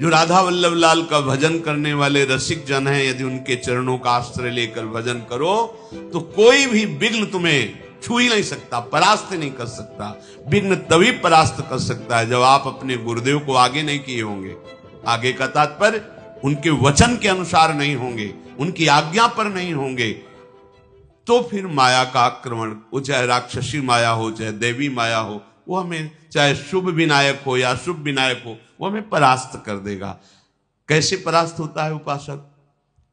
जो राधा वल्लभ लाल का भजन करने वाले रसिक जन हैं, यदि उनके चरणों का आश्रय लेकर भजन करो तो कोई भी विघ्न तुम्हें छू ही नहीं सकता, परास्त नहीं कर सकता। विघ्न तभी परास्त कर सकता है जब आप अपने गुरुदेव को आगे नहीं किए होंगे। आगे का तात्पर्य उनके वचन के अनुसार नहीं होंगे, उनकी आज्ञा पर नहीं होंगे, तो फिर माया का आक्रमण, वो चाहे राक्षसी माया हो चाहे देवी माया हो, वो हमें चाहे शुभ विनायक हो या शुभ विनायक हो, वो हमें परास्त कर देगा। कैसे परास्त होता है उपासक?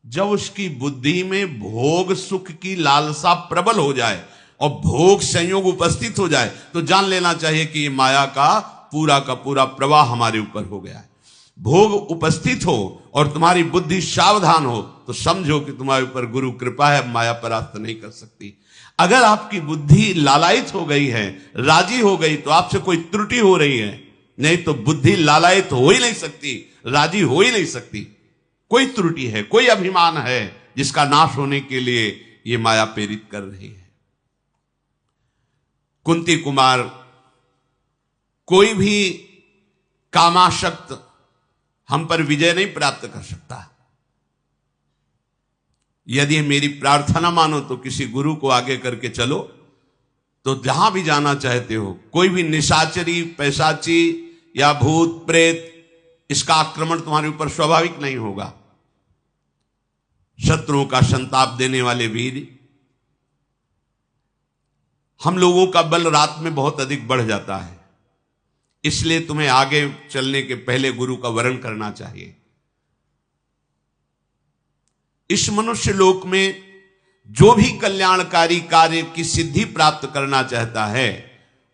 जब उसकी बुद्धि में भोग सुख की लालसा प्रबल हो जाए और भोग संयोग उपस्थित हो जाए तो जान लेना चाहिए कि ये माया का पूरा प्रवाह हमारे ऊपर हो गया है। भोग उपस्थित हो और तुम्हारी बुद्धि सावधान हो तो समझो कि तुम्हारे ऊपर गुरु कृपा है, माया परास्त नहीं कर सकती। अगर आपकी बुद्धि लालायित हो गई है, राजी हो गई, तो आपसे कोई त्रुटि हो रही है, नहीं तो बुद्धि लालायित हो ही नहीं सकती, राजी हो ही नहीं सकती। कोई त्रुटि है, कोई अभिमान है जिसका नाश होने के लिए यह माया प्रेरित कर रही है। कुंती कुमार, कोई भी कामाशक्त हम पर विजय नहीं प्राप्त कर सकता। यदि मेरी प्रार्थना मानो तो किसी गुरु को आगे करके चलो, तो जहां भी जाना चाहते हो, कोई भी निशाचरी, पैशाची या भूत प्रेत, इसका आक्रमण तुम्हारे ऊपर स्वाभाविक नहीं होगा। शत्रुओं का संताप देने वाले वीर, हम लोगों का बल रात में बहुत अधिक बढ़ जाता है, इसलिए तुम्हें आगे चलने के पहले गुरु का वरण करना चाहिए। इस मनुष्य लोक में जो भी कल्याणकारी कार्य की सिद्धि प्राप्त करना चाहता है,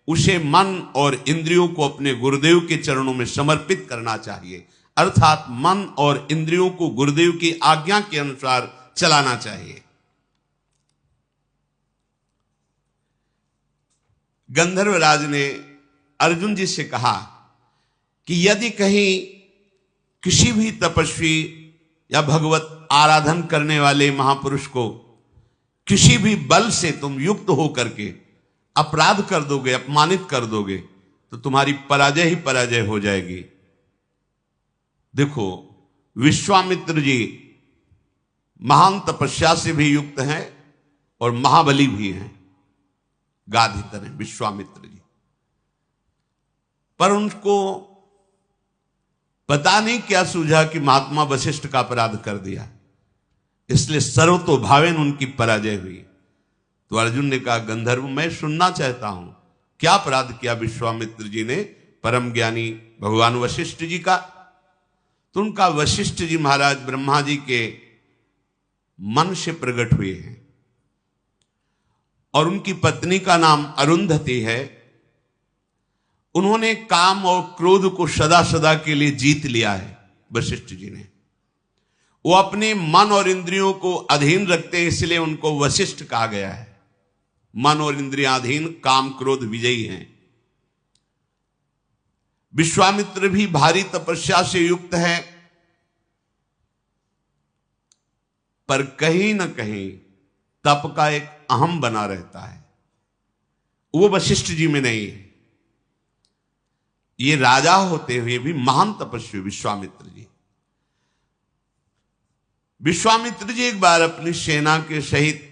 उसे मन और इंद्रियों को अपने गुरुदेव के चरणों में समर्पित करना चाहिए। अर्थात मन और इंद्रियों को गुरुदेव की आज्ञा के अनुसार चलाना चाहिए। गंधर्वराज ने अर्जुन जी से कहा कि यदि कहीं किसी भी तपस्वी या भगवत आराधन करने वाले महापुरुष को किसी भी बल से तुम युक्त होकर के अपराध कर दोगे, अपमानित कर दोगे, तो तुम्हारी पराजय ही पराजय हो जाएगी। देखो, विश्वामित्र जी महान तपस्या से भी युक्त हैं और महाबली भी हैं, गाधी तरह विश्वामित्र जी, पर उनको पता नहीं क्या सूझा कि महात्मा वशिष्ठ का अपराध कर दिया, इसलिए सर्वतोभावेन उनकी पराजय हुई। तो अर्जुन ने कहा, गंधर्व, मैं सुनना चाहता हूं, क्या अपराध किया विश्वामित्र जी ने परम ज्ञानी भगवान वशिष्ठ जी का? तो उनका वशिष्ठ जी महाराज ब्रह्मा जी के मन से प्रकट हुए हैं और उनकी पत्नी का नाम अरुंधति है। उन्होंने काम और क्रोध को सदा सदा के लिए जीत लिया है। वशिष्ठ जी ने, वो अपने मन और इंद्रियों को अधीन रखते हैं, इसलिए उनको वशिष्ठ कहा गया है। मन और इंद्रियाधीन, काम क्रोध विजयी हैं। विश्वामित्र भी भारी तपस्या से युक्त है, पर कहीं ना कहीं तप का एक अहम बना रहता है, वो वशिष्ठ जी में नहीं है। ये राजा होते हुए भी महान तपस्वी विश्वामित्र जी। विश्वामित्र जी एक बार अपनी सेना के सहित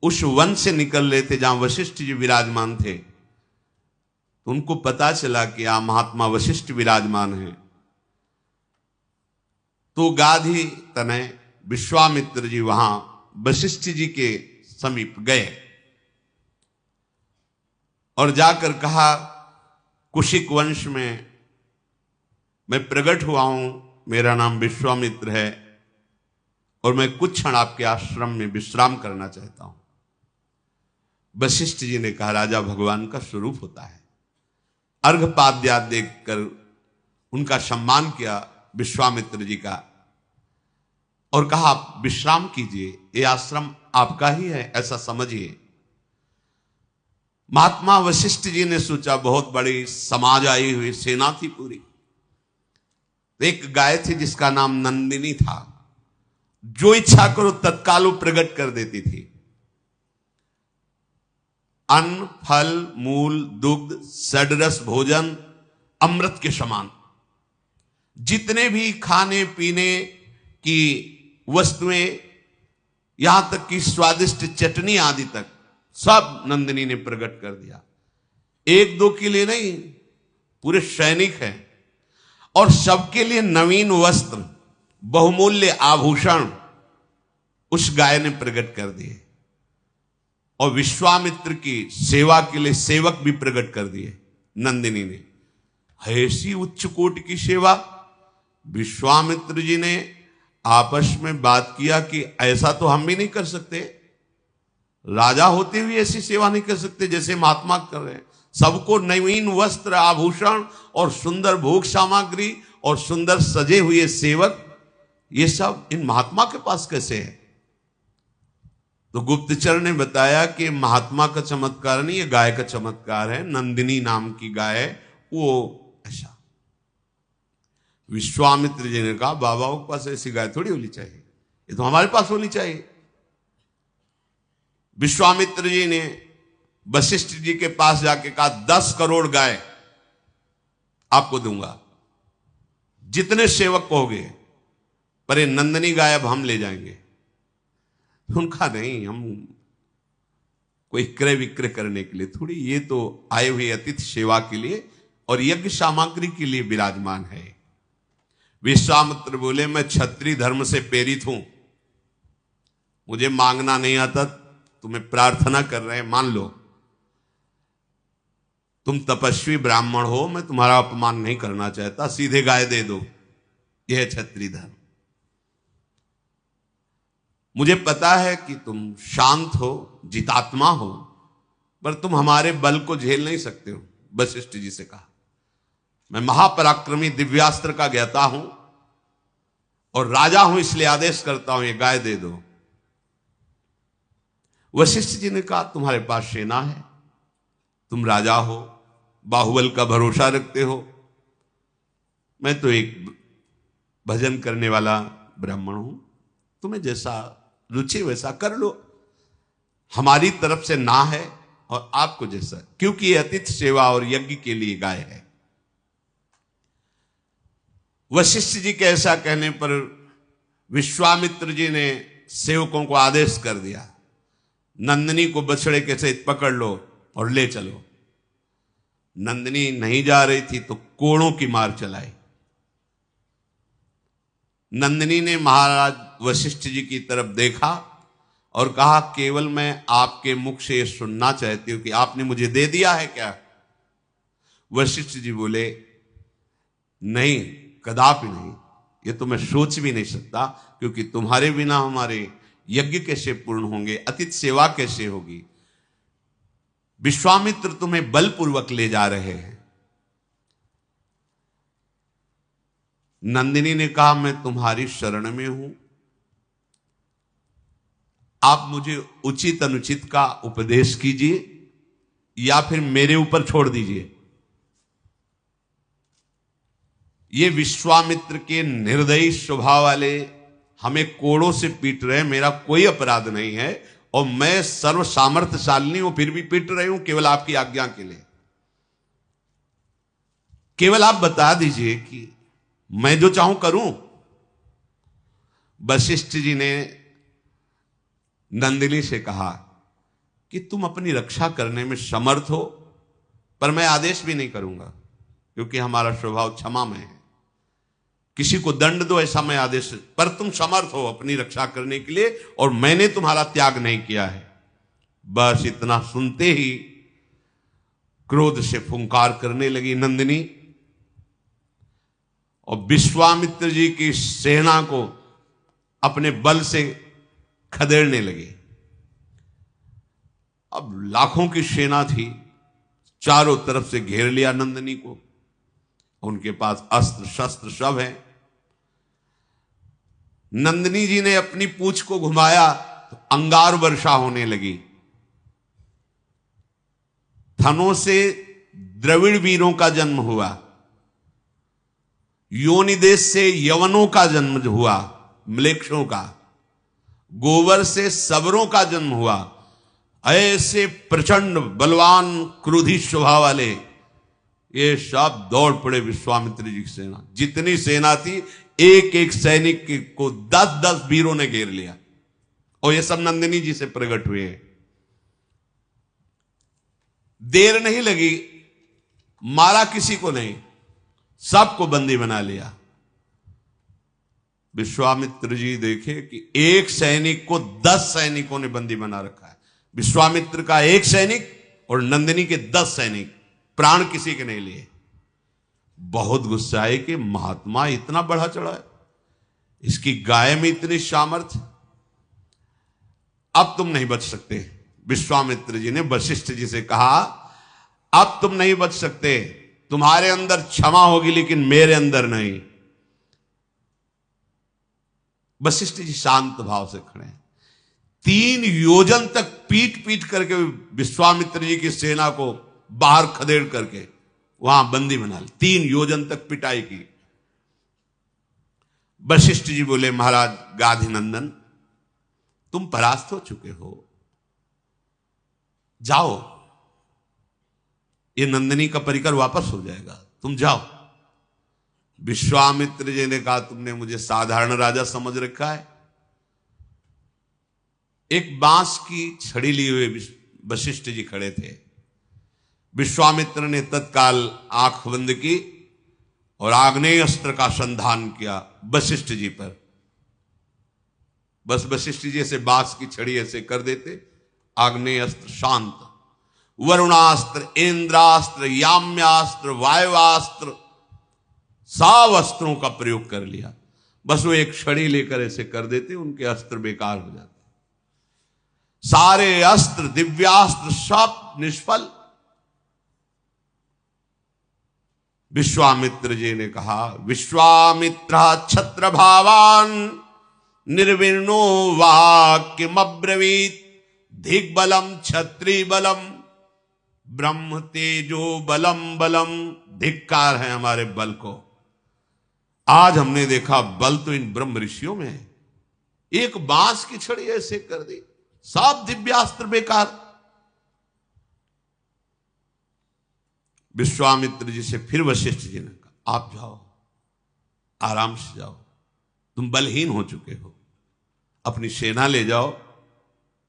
उस वन से निकल रहे थे जहां वशिष्ठ जी विराजमान थे। तो उनको पता चला कि यहां महात्मा वशिष्ठ विराजमान हैं। तो गाधी तनय विश्वामित्र जी वहां वशिष्ठ जी के समीप गए और जाकर कहा, कुशिक वंश में मैं प्रकट हुआ हूं, मेरा नाम विश्वामित्र है और मैं कुछ क्षण आपके आश्रम में विश्राम करना चाहता हूं। वशिष्ठ जी ने कहा, राजा भगवान का स्वरूप होता है। अर्घपाद्या देखकर उनका सम्मान किया विश्वामित्र जी का और कहा, आप विश्राम कीजिए, ये आश्रम आपका ही है, ऐसा समझिए। महात्मा वशिष्ठ जी ने सोचा, बहुत बड़ी समाज आई हुई, सेना थी पूरी। एक गाय थी जिसका नाम नंदिनी था, जो इच्छा करो तत्काल वो प्रकट कर देती थी। अन्न, फल, मूल, दुग्ध, षडरस भोजन अमृत के समान। जितने भी खाने पीने की वस्तुएं, यहां तक कि स्वादिष्ट चटनी आदि तक सब नंदिनी ने प्रकट कर दिया। एक दो के लिए नहीं, पूरे सैनिक हैं। और सबके लिए नवीन वस्त्र, बहुमूल्य आभूषण उस गाय ने प्रकट कर दिए। और विश्वामित्र की सेवा के लिए सेवक भी प्रकट कर दिए नंदिनी ने। ऐसी उच्च कोटि की सेवा। विश्वामित्र जी ने आपस में बात किया कि ऐसा तो हम भी नहीं कर सकते, राजा होते हुए ऐसी सेवा नहीं कर सकते जैसे महात्मा कर रहे हैं। सबको नवीन वस्त्र, आभूषण और सुंदर भोग सामग्री और सुंदर सजे हुए सेवक, ये सब इन महात्मा के पास कैसे है? तो गुप्तचर ने बताया कि महात्मा का चमत्कार नहीं, ये गाय का चमत्कार है। नंदिनी नाम की गाय, वो ऐसा। विश्वामित्र जी ने कहा, बाबा के पास ऐसी गाय थोड़ी होनी चाहिए, ये तो हमारे पास होनी चाहिए। विश्वामित्र जी ने वशिष्ठ जी के पास जाके कहा, 10 करोड़ गाय आपको दूंगा, जितने सेवक कहोगे, पर ये नंदिनी गाय अब हम ले जाएंगे। उनका नहीं, हम कोई क्रय विक्रय करने के लिए थोड़ी, ये तो आए हुए अतिथि सेवा के लिए और यज्ञ सामग्री के लिए विराजमान है। विश्वामित्र बोले, मैं क्षत्रिय धर्म से प्रेरित हूं, मुझे मांगना नहीं आता, तुम्हें प्रार्थना कर रहे हैं, मान लो। तुम तपस्वी ब्राह्मण हो, मैं तुम्हारा अपमान नहीं करना चाहता, सीधे गाय दे दो, यह है क्षत्रिय धर्म। मुझे पता है कि तुम शांत हो, जितात्मा हो, पर तुम हमारे बल को झेल नहीं सकते हो। वशिष्ठ जी से कहा, मैं महापराक्रमी दिव्यास्त्र का ज्ञाता हूं और राजा हूं, इसलिए आदेश करता हूं, ये गाय दे दो। वशिष्ठ जी ने कहा, तुम्हारे पास सेना है, तुम राजा हो, बाहुबल का भरोसा रखते हो, मैं तो एक भजन करने वाला ब्राह्मण हूं, तुम्हें जैसा रुचि वैसा कर लो, हमारी तरफ से ना है, और आपको जैसा, क्योंकि ये अतिथि सेवा और यज्ञ के लिए गाय है। वशिष्ठ जी के ऐसा कहने पर विश्वामित्र जी ने सेवकों को आदेश कर दिया, नंदिनी को बछड़े के सहित पकड़ लो और ले चलो। नंदिनी नहीं जा रही थी तो कोड़ों की मार चलाई। नंदिनी ने महाराज वशिष्ठ जी की तरफ देखा और कहा, केवल मैं आपके मुख से ये सुनना चाहती हूं कि आपने मुझे दे दिया है क्या? वशिष्ठ जी बोले, नहीं, कदापि नहीं, ये तो मैं सोच भी नहीं सकता, क्योंकि तुम्हारे बिना हमारे यज्ञ कैसे पूर्ण होंगे, अतिथि सेवा कैसे होगी? विश्वामित्र तुम्हें बलपूर्वक ले जा रहे हैं। नंदिनी ने कहा, मैं तुम्हारी शरण में हूं, आप मुझे उचित अनुचित का उपदेश कीजिए या फिर मेरे ऊपर छोड़ दीजिए। ये विश्वामित्र के निर्दयी स्वभाव वाले हमें कोड़ों से पीट रहे हैं, मेरा कोई अपराध नहीं है और मैं सर्व सामर्थ्यशालिनी हूं, फिर भी पीट रही हूं केवल आपकी आज्ञा के लिए। केवल आप बता दीजिए कि मैं जो चाहूं करूं। वशिष्ठ जी ने नंदिनी से कहा कि तुम अपनी रक्षा करने में समर्थ हो, पर मैं आदेश भी नहीं करूंगा, क्योंकि हमारा स्वभाव क्षमामय है। किसी को दंड दो ऐसा मैं आदेश, पर तुम समर्थ हो अपनी रक्षा करने के लिए और मैंने तुम्हारा त्याग नहीं किया है। बस इतना सुनते ही क्रोध से फुंकार करने लगी नंदिनी और विश्वामित्र जी की सेना को अपने बल से खदेड़ने लगे। अब लाखों की सेना थी, चारों तरफ से घेर लिया नंदिनी को, उनके पास अस्त्र शस्त्र सब है। नंदिनी जी ने अपनी पूंछ को घुमाया तो अंगार वर्षा होने लगी। थनों से द्रविड़ वीरों का जन्म हुआ, योनि देश से यवनों का जन्म हुआ, म्लेच्छों का, गोबर से सबरों का जन्म हुआ। ऐसे प्रचंड बलवान क्रोधी स्वभाव वाले ये सब दौड़ पड़े विश्वामित्र जी की सेना। जितनी सेना थी, एक एक सैनिक को 10-10 वीरों ने घेर लिया, और ये सब नंदिनी जी से प्रकट हुए हैं। देर नहीं लगी, मारा किसी को नहीं, सबको बंदी बना लिया। विश्वामित्र जी देखे कि एक सैनिक को 10 सैनिकों ने बंदी बना रखा है। विश्वामित्र का एक सैनिक और नंदिनी के 10 सैनिक, प्राण किसी के नहीं लिए। बहुत गुस्सा आए कि महात्मा इतना बढ़ा चढ़ा है, इसकी गाय में इतनी सामर्थ्य, अब तुम नहीं बच सकते। विश्वामित्र जी ने वशिष्ठ जी से कहा, अब तुम नहीं बच सकते, तुम्हारे अंदर क्षमा होगी लेकिन मेरे अंदर नहीं। वशिष्ठ जी शांत भाव से खड़े हैं। 3 योजन तक पीट पीट करके विश्वामित्र जी की सेना को बाहर खदेड़ करके वहां बंदी बना ली। 3 योजन तक पिटाई की। वशिष्ठ जी बोले, महाराज गाधी नंदन, तुम परास्त हो चुके हो, जाओ, ये नंदिनी का परिकर वापस हो जाएगा, तुम जाओ। विश्वामित्र जी ने कहा, तुमने मुझे साधारण राजा समझ रखा है। एक बांस की छड़ी लिए हुए वशिष्ठ जी खड़े थे। विश्वामित्र ने तत्काल आंख बंद की और आग्नेय अस्त्र का संधान किया वशिष्ठ जी पर। बस वशिष्ठ जी से बांस की छड़ी ऐसे कर देते, आग्नेय अस्त्र शांत। वरुणास्त्र, इंद्रास्त्र, याम्यास्त्र, वायुवास्त्र, सब अस्त्रों का प्रयोग कर लिया। बस वो एक छड़ी लेकर ऐसे कर देते, उनके अस्त्र बेकार हो जाते। सारे अस्त्र, दिव्यास्त्र सब निष्फल। विश्वामित्र जी ने कहा, विश्वामित्र छत्र भावान निर्विण्णो वाक्यमब्रवीत दिग्बलम क्षत्रि बलम ब्रह्म तेजो बलम बलम। धिक्कार है हमारे बल को। आज हमने देखा बल तो इन ब्रह्म ऋषियों में है। एक बांस की छड़ी ऐसे कर दी, सब दिव्यास्त्र बेकार। विश्वामित्र जी से फिर वशिष्ठ जी ने कहा, आप जाओ, आराम से जाओ, तुम बलहीन हो चुके हो, अपनी सेना ले जाओ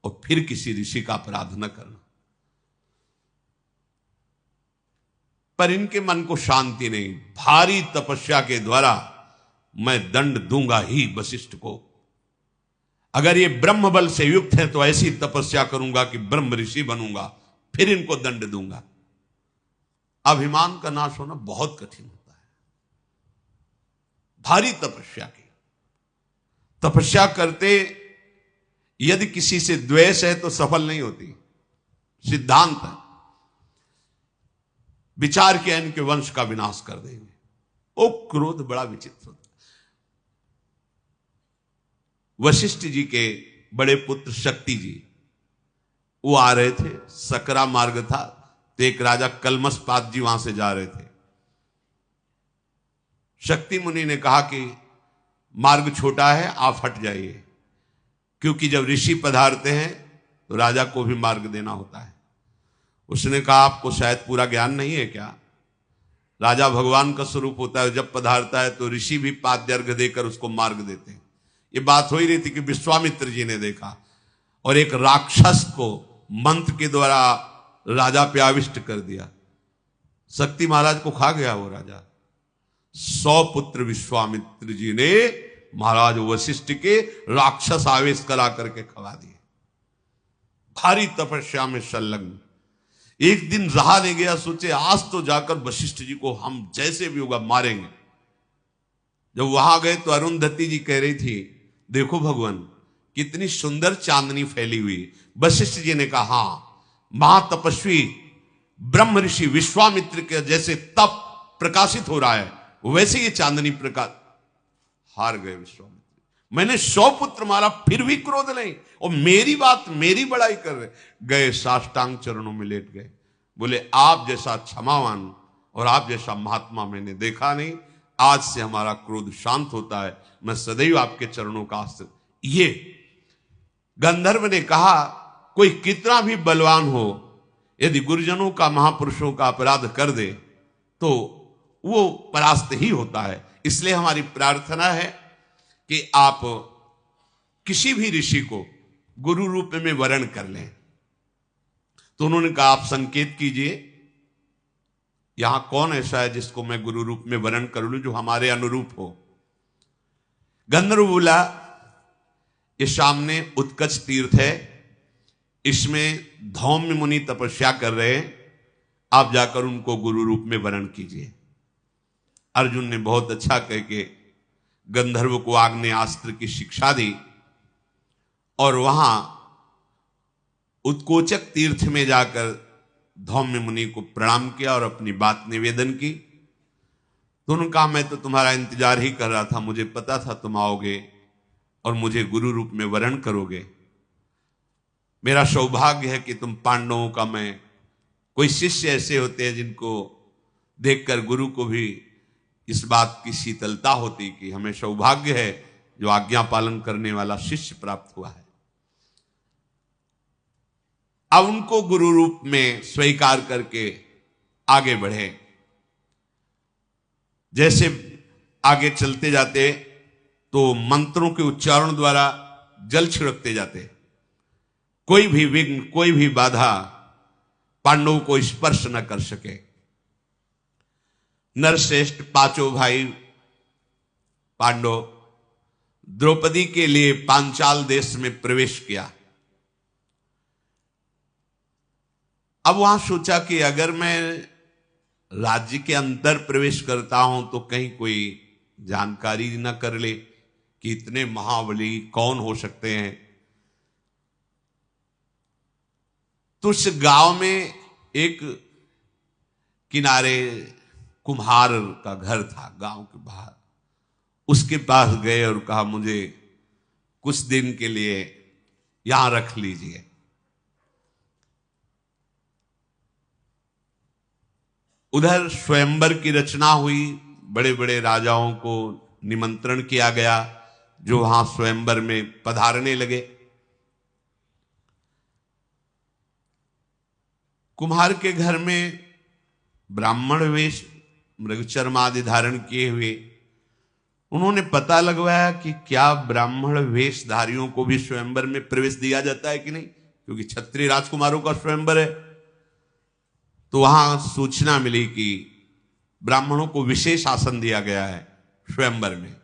और फिर किसी ऋषि का अपराध न करना। पर इनके मन को शांति नहीं। भारी तपस्या के द्वारा मैं दंड दूंगा ही वशिष्ठ को। अगर ये ब्रह्म बल से युक्त है तो ऐसी तपस्या करूंगा कि ब्रह्म ऋषि बनूंगा, फिर इनको दंड दूंगा। अभिमान का नाश होना बहुत कठिन होता है। भारी तपस्या की, तपस्या करते यदि किसी से द्वेष है तो सफल नहीं होती। सिद्धांत है, विचार किया इनके वंश का विनाश कर देंगे। ओ क्रोध बड़ा विचित्र होता है। वशिष्ठ जी के बड़े पुत्र शक्ति जी वो आ रहे थे, सकरा मार्ग था, तो एक राजा कलमसपात जी वहां से जा रहे थे। शक्ति मुनि ने कहा कि मार्ग छोटा है, आप हट जाइए, क्योंकि जब ऋषि पधारते हैं तो राजा को भी मार्ग देना होता है। उसने कहा, आपको शायद पूरा ज्ञान नहीं है क्या? राजा भगवान का स्वरूप होता है, जब पधारता है तो ऋषि भी पाद्यर्घ्य देकर उसको मार्ग देते हैं। ये बात हो ही रही थी कि विश्वामित्र जी ने देखा और एक राक्षस को मंत्र के द्वारा राजा पे आविष्ट कर दिया। शक्ति महाराज को खा गया वो राजा। 100 पुत्र विश्वामित्र जी ने महाराज वशिष्ठ के राक्षस आवेश करा करके खवा दिए। भारी तपस्या में संलग्न। एक दिन रहा नहीं गया, सोचे आज तो जाकर वशिष्ठ जी को हम जैसे भी होगा मारेंगे। जब वहां गए तो अरुंधति जी कह रही थी, देखो भगवान कितनी सुंदर चांदनी फैली हुई। वशिष्ठ जी ने कहा, हां, महातपस्वी ब्रह्म ऋषि विश्वामित्र के जैसे तप प्रकाशित हो रहा है वैसे ये चांदनी प्रकाश। हार गए विश्वामित्र। मैंने 100 पुत्र मारा फिर भी क्रोध नहीं, और मेरी बात मेरी बड़ाई कर रहे। गए साष्टांग चरणों में लेट गए, बोले आप जैसा क्षमावान और आप जैसा महात्मा मैंने देखा नहीं। आज से हमारा क्रोध शांत होता है, मैं सदैव आपके चरणों का आश्रित। ये गंधर्व ने कहा, कोई कितना भी बलवान हो, यदि गुरुजनों का महापुरुषों का अपराध कर दे तो वो परास्त ही होता है। इसलिए हमारी प्रार्थना है कि आप किसी भी ऋषि को गुरु रूप में वर्ण कर लें। तो उन्होंने कहा आप संकेत कीजिए, यहां कौन ऐसा है जिसको मैं गुरु रूप में वर्ण कर लूं जो हमारे अनुरूप हो। गंधर्व बोला ये सामने उत्कच तीर्थ है, इसमें धौम्य मुनि तपस्या कर रहे हैं, आप जाकर उनको गुरु रूप में वर्ण कीजिए। अर्जुन ने बहुत अच्छा कह के गंधर्व को आग्नेयास्त्र की शिक्षा दी और वहां उत्कोचक तीर्थ में जाकर धौम्य मुनि को प्रणाम किया और अपनी बात निवेदन की। तो उन्होंने कहा मैं तो तुम्हारा इंतजार ही कर रहा था, मुझे पता था तुम आओगे और मुझे गुरु रूप में वर्ण करोगे। मेरा सौभाग्य है कि तुम पांडवों का मैं, कोई शिष्य ऐसे होते हैं जिनको देखकर गुरु को भी इस बात की शीतलता होती कि हमें सौभाग्य है जो आज्ञा पालन करने वाला शिष्य प्राप्त हुआ है। अब उनको गुरु रूप में स्वीकार करके आगे बढ़े। जैसे आगे चलते जाते तो मंत्रों के उच्चारण द्वारा जल छिड़कते जाते, कोई भी विघ्न, कोई भी बाधा पांडवों को स्पर्श न कर सके। नरश्रेष्ठ पांचों भाई पांडव द्रौपदी के लिए पांचाल देश में प्रवेश किया। अब वहां सोचा कि अगर मैं राज्य के अंदर प्रवेश करता हूं तो कहीं कोई जानकारी न कर ले कि इतने महाबली कौन हो सकते हैं। तो उस गांव में एक किनारे कुम्हार का घर था गांव के बाहर, उसके पास गए और कहा मुझे कुछ दिन के लिए यहां रख लीजिए। उधर स्वयंवर की रचना हुई, बड़े बड़े राजाओं को निमंत्रण किया गया जो वहां स्वयंवर में पधारने लगे। कुम्हार के घर में ब्राह्मण वेश, मृगचर्म आदि धारण किए हुए, उन्होंने पता लगवाया कि क्या ब्राह्मण वेशधारियों को भी स्वयंवर में प्रवेश दिया जाता है कि नहीं, क्योंकि क्षत्रिय राजकुमारों का स्वयंवर है। तो वहां सूचना मिली कि ब्राह्मणों को विशेष आसन दिया गया है स्वयंवर में।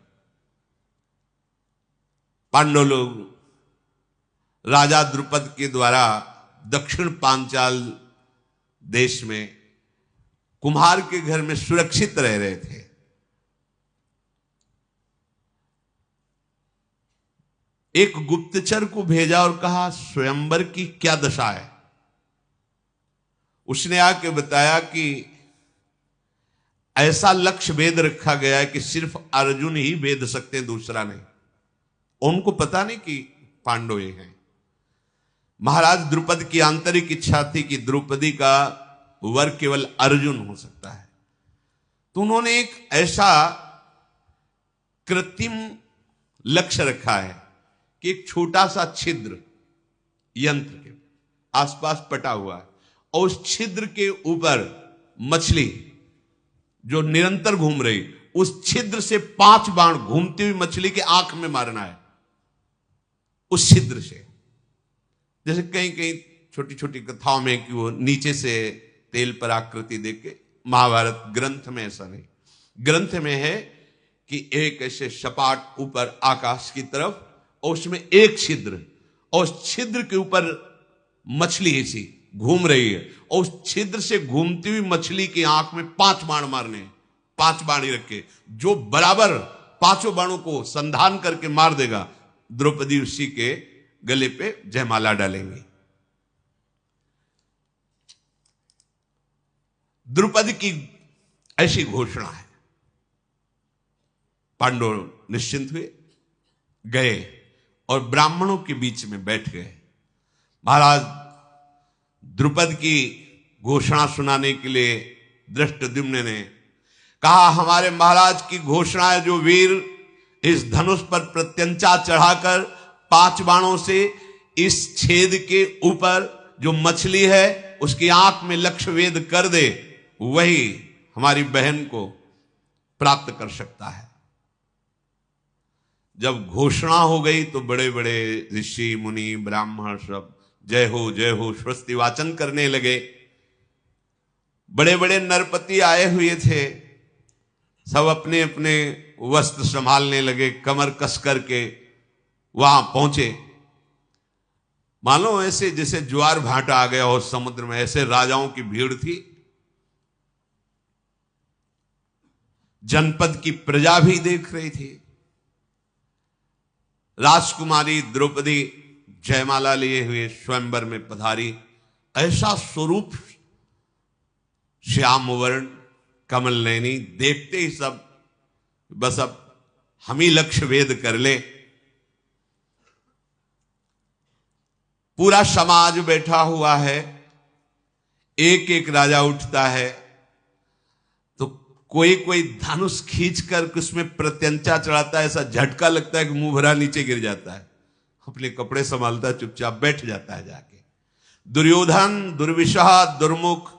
पांडव लोग राजा द्रुपद के द्वारा दक्षिण पांचाल देश में कुम्हार के घर में सुरक्षित रह रहे थे। एक गुप्तचर को भेजा और कहा स्वयंवर की क्या दशा है। उसने आके बताया कि ऐसा लक्ष्य भेद रखा गया है कि सिर्फ अर्जुन ही भेद सकते हैं, दूसरा नहीं। उनको पता नहीं कि पांडव ये हैं। महाराज द्रुपद की आंतरिक इच्छा थी कि द्रौपदी का वर केवल अर्जुन हो सकता है। तो उन्होंने एक ऐसा कृत्रिम लक्ष्य रखा है कि एक छोटा सा छिद्र यंत्र के आसपास पटा हुआ है और उस छिद्र के ऊपर मछली जो निरंतर घूम रही, उस छिद्र से 5 बाण घूमती हुई मछली के आंख में मारना है। उस छिद्र से, जैसे कहीं कहीं छोटी छोटी कथाओं में कि वो नीचे से तेल पर आकृति देख के, महाभारत ग्रंथ में ऐसा नहीं। ग्रंथ में है कि एक ऐसे सपाट ऊपर आकाश की तरफ और उसमें एक छिद्र, और उस छिद्र के ऊपर मछली ऐसी घूम रही है और उस छिद्र से घूमती हुई मछली की आंख में 5 बाण मारने, 5 बाण ही रखे, जो बराबर 5 बाणों को संधान करके मार देगा, द्रौपदी उसी के गले पे जयमाला डालेंगी। द्रौपदी की ऐसी घोषणा है। पांडव निश्चिंत हुए, गए और ब्राह्मणों के बीच में बैठ गए। महाराज द्रुपद की घोषणा सुनाने के लिए धृष्टद्युम्न ने कहा हमारे महाराज की घोषणा है, जो वीर इस धनुष पर प्रत्यंचा चढ़ाकर 5 बाणों से इस छेद के ऊपर जो मछली है उसकी आंख में लक्ष्य वेद कर दे, वही हमारी बहन को प्राप्त कर सकता है। जब घोषणा हो गई तो बड़े बड़े ऋषि मुनि ब्राह्मण सब जय हो स्वस्ति वाचन करने लगे। बड़े बड़े नरपति आए हुए थे, सब अपने अपने वस्त्र संभालने लगे, कमर कस करके वहां पहुंचे। मानो ऐसे जैसे ज्वार भाटा आ गया हो समुद्र में, ऐसे राजाओं की भीड़ थी। जनपद की प्रजा भी देख रही थी। राजकुमारी द्रौपदी जयमाला लिए हुए स्वयंवर में पधारी। ऐसा स्वरूप श्याम वर्ण कमल नयनी, देखते ही सब बस अब हम ही लक्ष्य वेद कर ले। पूरा समाज बैठा हुआ है, एक एक राजा उठता है तो कोई कोई धनुष खींचकर उसमें प्रत्यंचा चढ़ाता है। ऐसा झटका लगता है कि मुंह भरा नीचे गिर जाता है, अपने कपड़े संभालता है, चुपचाप बैठ जाता है जाके। दुर्योधन दुर्विशह दुर्मुख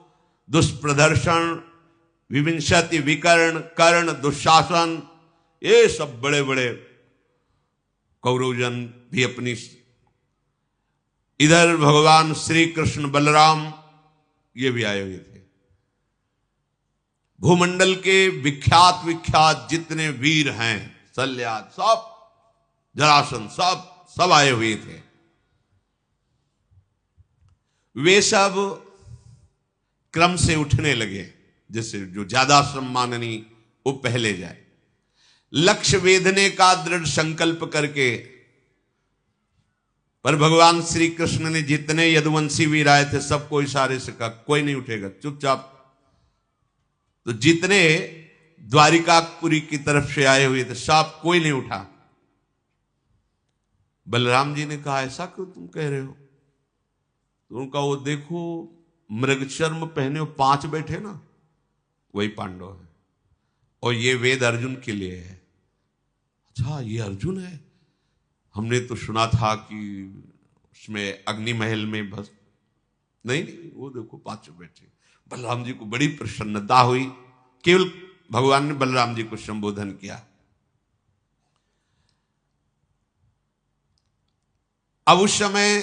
दुष्प्रदर्शन विविंशति विकर्ण कर्ण दुशासन, ये सब बड़े बड़े कौरवजन भी अपनी। इधर भगवान श्री कृष्ण बलराम ये भी आए हुए थे। भूमंडल के विख्यात विख्यात जितने वीर हैं, शल्याद सब, जरासंध सब आए हुए थे। वे सब क्रम से उठने लगे, जैसे जो ज्यादा सम्माननीय वो पहले जाए। लक्ष्य वेधने का दृढ़ संकल्प करके, पर भगवान श्री कृष्ण ने जितने यदुवंशी वीर आए थे सबको इशारे से कहा कोई नहीं उठेगा, चुपचाप। तो जितने द्वारिकापुरी की तरफ से आए हुए थे सब कोई नहीं उठा। बलराम जी ने कहा ऐसा क्यों तुम कह रहे हो? तो उनका वो देखो मृगचर्म पहने हो 5 बैठे ना, वही पांडव है, और ये वेद अर्जुन के लिए है। अच्छा ये अर्जुन है, हमने तो सुना था कि उसमें अग्नि महल में बस नहीं, वो देखो 5 बैठे। बलराम जी को बड़ी प्रसन्नता हुई। केवल भगवान ने बलराम जी को संबोधन किया। अब उस समय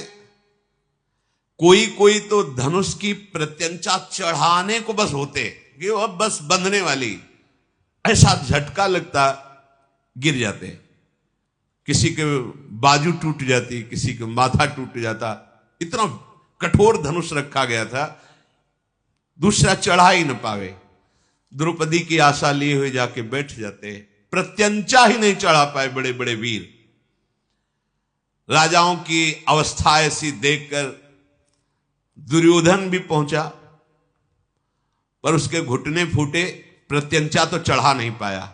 कोई कोई तो धनुष की प्रत्यंचा चढ़ाने को बस होते कि वो बस बंधने वाली, ऐसा झटका लगता गिर जाते। किसी के बाजू टूट जाती, किसी के माथा टूट जाता, इतना कठोर धनुष रखा गया था, दूसरा चढ़ा ही न पावे। द्रौपदी की आशा लिए हुए जाके बैठ जाते, प्रत्यंचा ही नहीं चढ़ा पाए बड़े बड़े वीर। राजाओं की अवस्था ऐसी देखकर दुर्योधन भी पहुंचा, पर उसके घुटने फूटे, प्रत्यंचा तो चढ़ा नहीं पाया।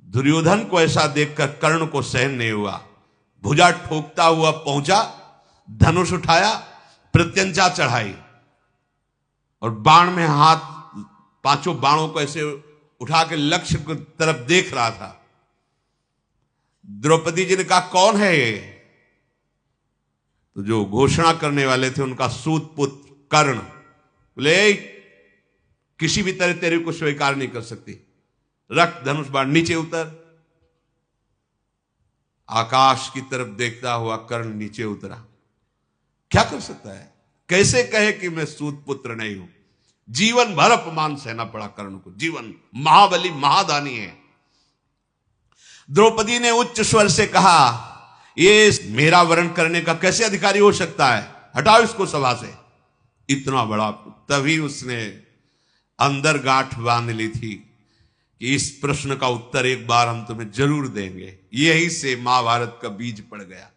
दुर्योधन को ऐसा देखकर कर्ण को सहन नहीं हुआ, भुजा ठोकता हुआ पहुंचा, धनुष उठाया, प्रत्यंचा चढ़ाई और बाण में हाथ, 5 बाणों को ऐसे उठा के लक्ष्य की तरफ देख रहा था। द्रौपदी जी ने कहा कौन है ये? तो जो घोषणा करने वाले थे उनका सूत पुत्र कर्ण बोले किसी भी तरह तेरे को स्वीकार नहीं कर सकती, रख धनुष बाण, नीचे उतर। आकाश की तरफ देखता हुआ कर्ण नीचे उतरा। क्या कर सकता है, कैसे कहे कि मैं सूत पुत्र नहीं हूं? जीवन भर अपमान सहना पड़ा कर्ण को, जीवन। महाबली महादानी है। द्रौपदी ने उच्च स्वर से कहा ये मेरा वर्ण करने का कैसे अधिकारी हो सकता है, हटाओ इसको सभा से। इतना बड़ा, तभी उसने अंदर गांठ बांध ली थी कि इस प्रश्न का उत्तर एक बार हम तुम्हें जरूर देंगे। यही से महाभारत का बीज पड़ गया।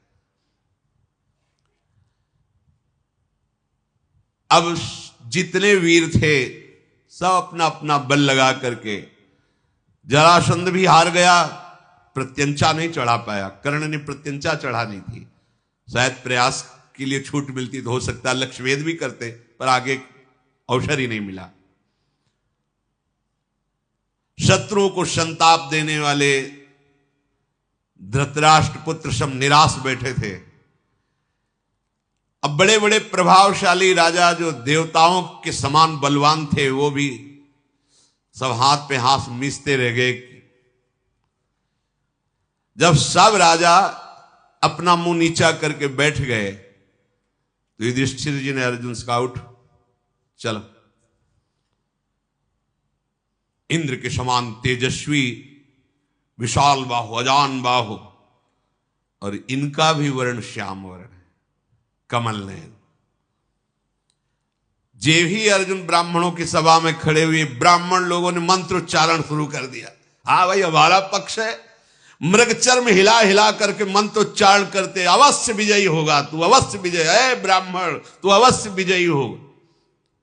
अब जितने वीर थे सब अपना अपना बल लगा करके, जरासंध भी हार गया, प्रत्यंचा नहीं चढ़ा पाया। कर्ण ने प्रत्यंचा चढ़ानी थी, शायद प्रयास के लिए छूट मिलती तो हो सकता लक्ष्यवेद भी करते, पर आगे अवसर ही नहीं मिला। शत्रुओं को संताप देने वाले धृतराष्ट्र पुत्र सब निराश बैठे थे। अब बड़े बड़े प्रभावशाली राजा जो देवताओं के समान बलवान थे वो भी सब हाथ पे हाथ मिसते रह गए। जब सब राजा अपना मुंह नीचा करके बैठ गए तो युधिष्ठिर जी ने अर्जुन से कहा, उठ चलो। इंद्र के समान तेजस्वी विशाल बाहु, अजान बाहु, और इनका भी वर्ण श्याम वर्ण है, कमल नयन। जे ही अर्जुन ब्राह्मणों की सभा में खड़े हुए, ब्राह्मण लोगों ने मंत्रोच्चारण शुरू कर दिया। हाँ भाई, हमारा पक्ष है। मृगचर्म हिला हिला करके मंत्रोच्चारण करते, अवश्य विजयी होगा तू, अवश्य विजय है ब्राह्मण, तू अवश्य विजयी होगा।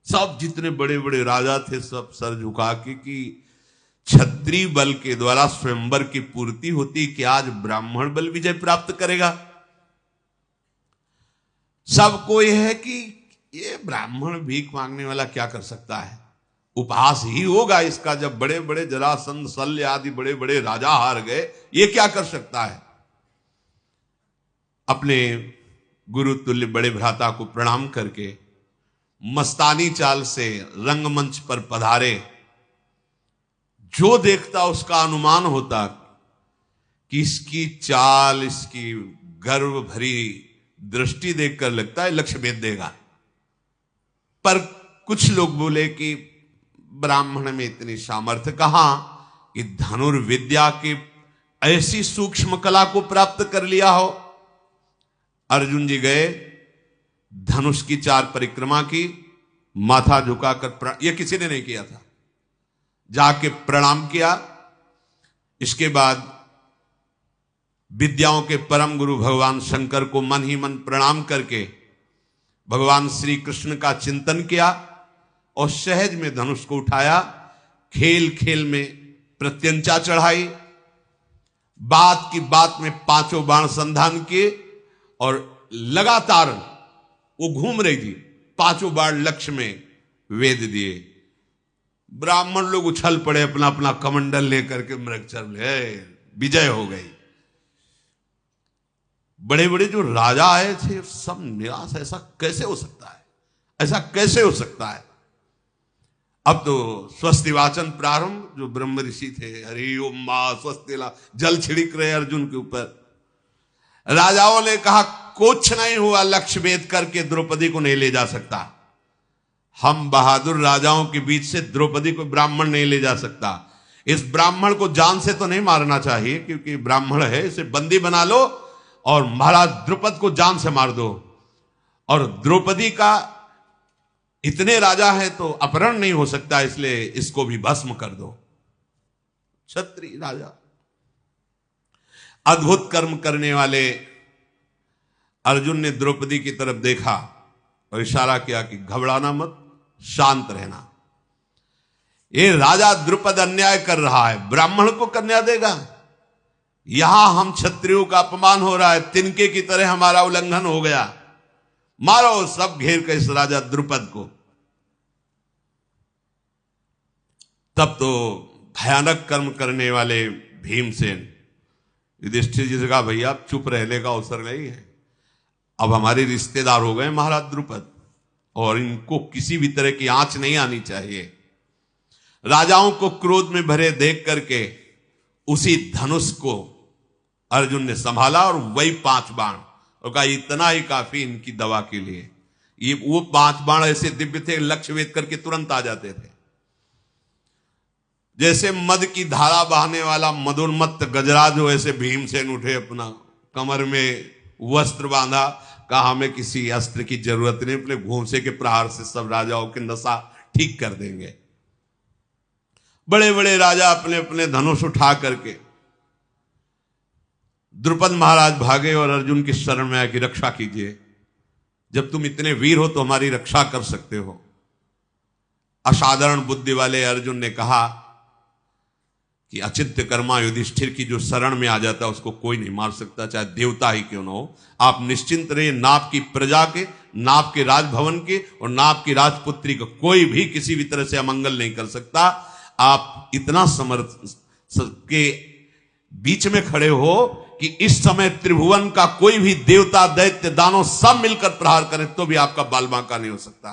सब जितने बड़े बड़े राजा थे सब सर झुका के कि क्षत्रिय बल के द्वारा स्वयंवर की पूर्ति होती, कि आज ब्राह्मण बल विजय प्राप्त करेगा। सबको यह है कि ये ब्राह्मण भीख मांगने वाला क्या कर सकता है, उपहास ही होगा इसका। जब बड़े बड़े जरासंध, शल्य आदि बड़े बड़े राजा हार गए, ये क्या कर सकता है। अपने गुरु तुल्य बड़े भ्राता को प्रणाम करके मस्तानी चाल से रंगमंच पर पधारे। जो देखता उसका अनुमान होता कि इसकी चाल, इसकी गर्व भरी दृष्टि देखकर लगता है लक्ष्य भेद देगा। पर कुछ लोग बोले कि ब्राह्मण में इतनी सामर्थ्य कहां कि धनुर्विद्या की ऐसी सूक्ष्म कला को प्राप्त कर लिया हो। अर्जुन जी गए, धनुष की 4 परिक्रमा की, माथा झुकाकर, यह किसी ने नहीं किया था, जाके प्रणाम किया। इसके बाद विद्याओं के परम गुरु भगवान शंकर को मन ही मन प्रणाम करके भगवान श्री कृष्ण का चिंतन किया और सहज में धनुष को उठाया। खेल खेल में प्रत्यंचा चढ़ाई, बात की बात में 5 बाण संधान किए और लगातार वो घूम रही थी, 5 बाण लक्ष्य में वेद दिए। ब्राह्मण लोग उछल पड़े, अपना अपना कमंडल लेकर के मृगचर्म ले, विजय हो गई। बड़े बड़े जो राजा आए थे सब निराश, ऐसा कैसे हो सकता है, ऐसा कैसे हो सकता है। अब तो स्वस्ति वाचन प्रारंभ, जो ब्रह्म ऋषि थे, हरि ओम मां स्वस्तिला, जल छिड़क रहे अर्जुन के ऊपर। राजाओं ने कहा कुछ नहीं हुआ, लक्ष्य भेद करके द्रौपदी को नहीं ले जा सकता। हम बहादुर राजाओं के बीच से द्रौपदी को ब्राह्मण नहीं ले जा सकता। इस ब्राह्मण को जान से तो नहीं मारना चाहिए क्योंकि ब्राह्मण है, इसे बंदी बना लो और महाराज द्रुपद को जान से मार दो। और द्रौपदी का इतने राजा है तो अपहरण नहीं हो सकता, इसलिए इसको भी भस्म कर दो। क्षत्रिय राजा, अद्भुत कर्म करने वाले अर्जुन ने द्रौपदी की तरफ देखा और इशारा किया कि घबराना मत, शांत रहना। ये राजा द्रुपद अन्याय कर रहा है, ब्राह्मण को कन्या देगा। यहां हम क्षत्रियों का अपमान हो रहा है, तिनके की तरह हमारा उल्लंघन हो गया। मारो, सब घेर कर इस राजा द्रुपद को। तब तो भयानक कर्म करने वाले भीमसेन युधिष्ठिर जी से कहा, भैया अब चुप रहने का अवसर नहीं है, अब हमारे रिश्तेदार हो गए महाराज द्रुपद और इनको किसी भी तरह की आंच नहीं आनी चाहिए। राजाओं को क्रोध में भरे देख करके उसी धनुष को अर्जुन ने संभाला और वही 5 बाण, और कहा इतना ही काफी इनकी दवा के लिए। ये वो 5 बाण ऐसे दिव्य थे, लक्ष्य भेद करके तुरंत आ जाते थे। जैसे मद की धारा बहाने वाला मदोन्मत्त गजराज हो, ऐसे भीमसेन उठे, अपना कमर में वस्त्र बांधा, कहा हमें किसी अस्त्र की जरूरत नहीं, अपने घोंसे के प्रहार से सब राजाओं की नशा ठीक कर देंगे। बड़े बड़े राजा अपने अपने धनुष उठा करके, द्रुपद महाराज भागे और अर्जुन की शरण में आए कि रक्षा कीजिए, जब तुम इतने वीर हो तो हमारी रक्षा कर सकते हो। असाधारण बुद्धि वाले अर्जुन ने कहा कि अचिंत्य कर्मा युधिष्ठिर की जो शरण में आ जाता है उसको कोई नहीं मार सकता, चाहे देवता ही क्यों न हो। आप निश्चिंत रहिए, ना आपकी प्रजा के, ना आपके राजभवन के और ना आपकी राजपुत्री को कोई भी किसी भी तरह से अमंगल नहीं कर सकता। आप इतना समर्थ के बीच में खड़े हो कि इस समय त्रिभुवन का कोई भी देवता, दैत्य, दानव सब मिलकर प्रहार करें तो भी आपका बाल बांका नहीं हो सकता।